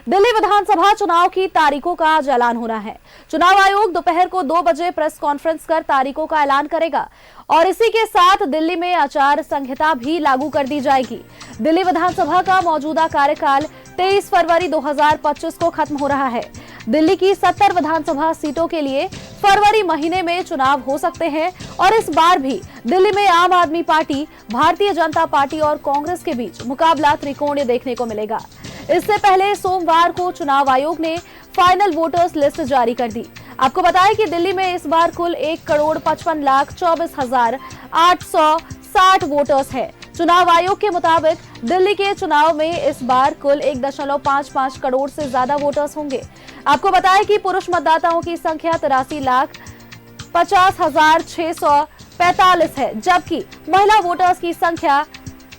दिल्ली विधानसभा चुनाव की तारीखों का आज ऐलान होना है। चुनाव आयोग दोपहर को 2 बजे प्रेस कॉन्फ्रेंस कर तारीखों का ऐलान करेगा और इसी के साथ दिल्ली में आचार संहिता भी लागू कर दी जाएगी। दिल्ली विधानसभा का मौजूदा कार्यकाल 23 फरवरी 2025 को खत्म हो रहा है। दिल्ली की 70 विधानसभा सीटों के लिए फरवरी महीने में चुनाव हो सकते हैं और इस बार भी दिल्ली में आम आदमी पार्टी, भारतीय जनता पार्टी और कांग्रेस के बीच मुकाबला त्रिकोणीय देखने को मिलेगा। इससे पहले सोमवार को चुनाव आयोग ने फाइनल वोटर्स लिस्ट जारी कर दी। आपको बताएं कि दिल्ली में इस बार कुल 1,55,24,860 वोटर्स है। चुनाव आयोग के मुताबिक दिल्ली के चुनाव में इस बार कुल 1.55 करोड़ से ज्यादा वोटर्स होंगे। आपको बताएं कि पुरुष मतदाताओं की संख्या 83,50,645 है, जबकि महिला वोटर्स की संख्या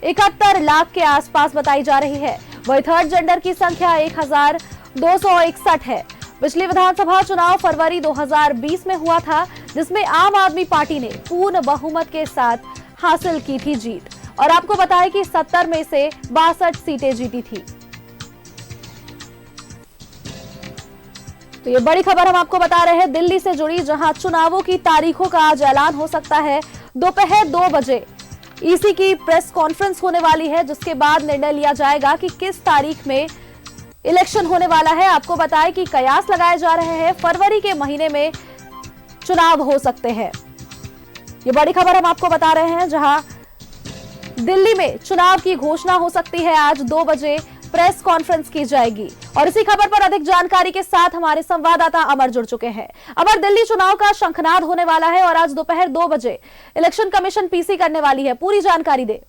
71 लाख के आसपास बताई जा रही है। वही थर्ड जेंडर की संख्या 1,261 है। पिछली विधानसभा चुनाव फरवरी 2020 में हुआ था, जिसमें आम आदमी पार्टी ने पूर्ण बहुमत के साथ हासिल की थी जीत और आपको बताएं कि 70 में से 62 सीटें जीती थी। तो ये बड़ी खबर हम आपको बता रहे हैं दिल्ली से जुड़ी, जहां चुनावों की तारीखों का आज ऐलान हो सकता है। दोपहर 2 बजे ईसी की प्रेस कॉन्फ्रेंस होने वाली है, जिसके बाद निर्णय लिया जाएगा कि किस तारीख में इलेक्शन होने वाला है। आपको बताएं कि कयास लगाए जा रहे हैं फरवरी के महीने में चुनाव हो सकते हैं। ये बड़ी खबर हम आपको बता रहे हैं, जहां दिल्ली में चुनाव की घोषणा हो सकती है। आज 2 बजे प्रेस कॉन्फ्रेंस की जाएगी और इसी खबर पर अधिक जानकारी के साथ हमारे संवाददाता अमर जुड़ चुके हैं। अमर, दिल्ली चुनाव का शंखनाद होने वाला है और आज दोपहर 2 बजे इलेक्शन कमीशन पीसी करने वाली है, पूरी जानकारी दे।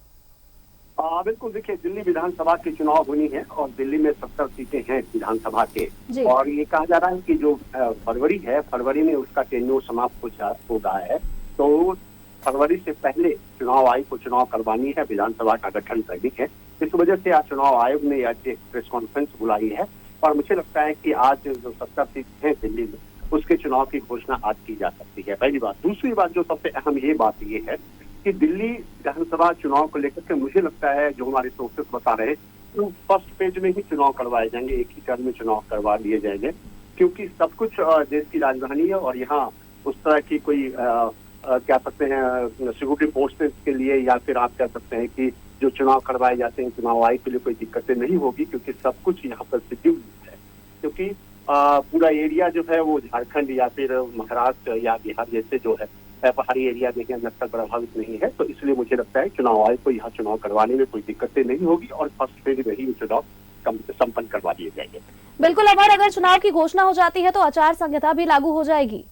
बिल्कुल, देखिए, दिल्ली विधानसभा के चुनाव होनी है और दिल्ली में 70 सीटें हैं विधानसभा के, और ये कहा जा रहा है कि जो फरवरी है, फरवरी में उसका टेन्योर समाप्त हो रहा है, तो फरवरी से पहले चुनाव आयोग को चुनाव करवानी है, विधानसभा का गठन करनी है। इस वजह से आज चुनाव आयोग ने आज एक प्रेस कॉन्फ्रेंस बुलाई है और मुझे लगता है कि आज जो 70 सीट है दिल्ली में, उसके चुनाव की घोषणा आज की जा सकती है, पहली बात। दूसरी बात, जो सबसे अहम ये बात ये है कि दिल्ली विधानसभा चुनाव को लेकर के मुझे लगता है, जो हमारे सोर्सेस बता रहे हैं, तो फर्स्ट फेज में ही चुनाव करवाए जाएंगे, एक ही टर्म में चुनाव करवा दिए जाएंगे, क्योंकि सब कुछ देश की राजधानी है और यहाँ उस तरह की कोई क्या सकते हैं सिक्योरिटी फोर्सेस के लिए, या फिर आप कह सकते हैं कि जो चुनाव करवाए जाते हैं चुनाव आयोग के लिए कोई दिक्कतें नहीं होगी, क्योंकि सब कुछ यहाँ पर शेड्यूल है। क्योंकि पूरा एरिया जो है वो झारखंड या फिर महाराष्ट्र या बिहार जैसे जो है पहाड़ी एरिया में नक्सल प्रभावित नहीं है, तो इसलिए मुझे लगता है चुनाव आयोग को यहाँ चुनाव करवाने में कोई दिक्कतें नहीं होगी और फर्स्ट फेज में ही चुनाव संपन्न करवा दिए जाएंगे। बिल्कुल अमर, अगर चुनाव की घोषणा हो जाती है तो आचार संहिता भी लागू हो जाएगी।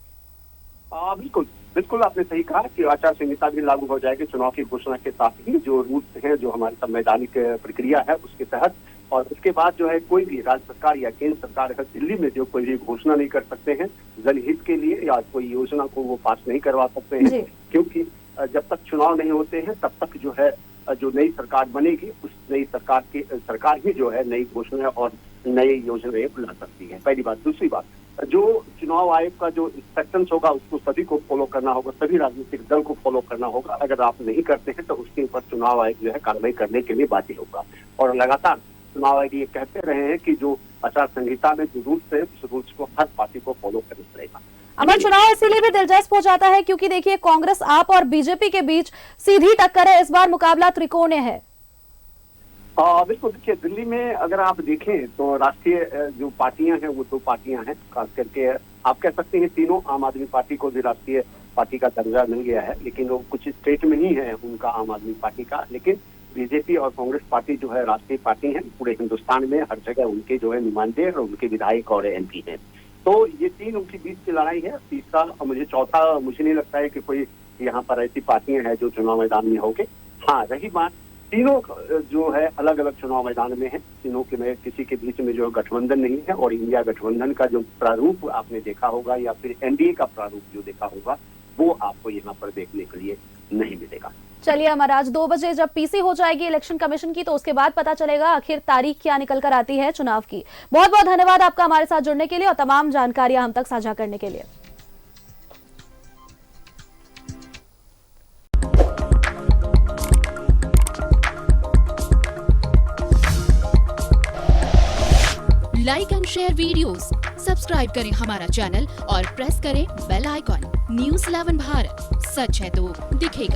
बिल्कुल बिल्कुल, आपने सही कहा कि आचार संहिता भी लागू हो जाएगी चुनाव की घोषणा के साथ ही। जो रूल्स हैं, जो हमारी संवैधानिक प्रक्रिया है उसके तहत, और उसके बाद जो है कोई भी राज्य सरकार या केंद्र सरकार अगर दिल्ली में जो कोई भी घोषणा नहीं कर सकते हैं जनहित के लिए, या कोई योजना को वो पास नहीं करवा सकते हैं, क्योंकि जब तक चुनाव नहीं होते हैं तब तक जो है जो नई सरकार बनेगी, उस नई सरकार ही जो है नई घोषणा और नई योजनाएं ला सकती है, पहली बात। दूसरी बात, जो चुनाव आयोग का जो इंस्ट्रक्शंस होगा उसको सभी को फॉलो करना होगा, सभी राजनीतिक दल को फॉलो करना होगा। अगर आप नहीं करते हैं तो उसके ऊपर चुनाव आयोग जो है कार्रवाई करने के लिए बाध्य होगा। और लगातार चुनाव आयोग ये कहते रहे हैं कि जो आचार संहिता में जो रूल्स है, उस रूल्स को हर पार्टी को फॉलो करना पड़ेगा। अमर, चुनाव इसीलिए भी दिलचस्प हो जाता है क्योंकि देखिए, कांग्रेस, आप और बीजेपी के बीच सीधी टक्कर है। इस बार मुकाबला त्रिकोणीय है। बिल्कुल, देखिए, दिल्ली में अगर आप देखें तो राष्ट्रीय जो पार्टियां हैं वो 2 पार्टियां हैं, खास करके आप कह सकते हैं तीनों। आम आदमी पार्टी को भी राष्ट्रीय पार्टी का दर्जा मिल गया है, लेकिन वो कुछ स्टेट में ही है उनका आम आदमी पार्टी का। लेकिन बीजेपी और कांग्रेस पार्टी जो है राष्ट्रीय पार्टी है, पूरे हिंदुस्तान में हर जगह उनके जो है नुमाइंदे और उनके विधायक और MP हैं। तो ये 3 उनके बीच की लड़ाई है। तीसरा और चौथा मुझे नहीं लगता है कि कोई यहाँ पर ऐसी पार्टियां हैं जो चुनाव मैदान में होंगे। हाँ, रही बात, तीनों जो है अलग अलग चुनाव मैदान में है, तीनों के में किसी के बीच में जो गठबंधन नहीं है, और इंडिया गठबंधन का जो प्रारूप आपने देखा होगा या फिर NDA का प्रारूप जो देखा होगा, वो आपको यहाँ पर देखने के लिए नहीं मिलेगा। चलिए अमर, आज 2 बजे जब पीसी हो जाएगी इलेक्शन कमीशन की, तो उसके बाद पता चलेगा आखिर तारीख क्या निकल कर आती है चुनाव की। बहुत बहुत धन्यवाद आपका हमारे साथ जुड़ने के लिए और तमाम जानकारियां हम तक साझा करने के लिए। Like and share videos, subscribe करें हमारा चैनल और प्रेस करें बेल आइकॉन। News 11 भारत, सच है तो दिखेगा।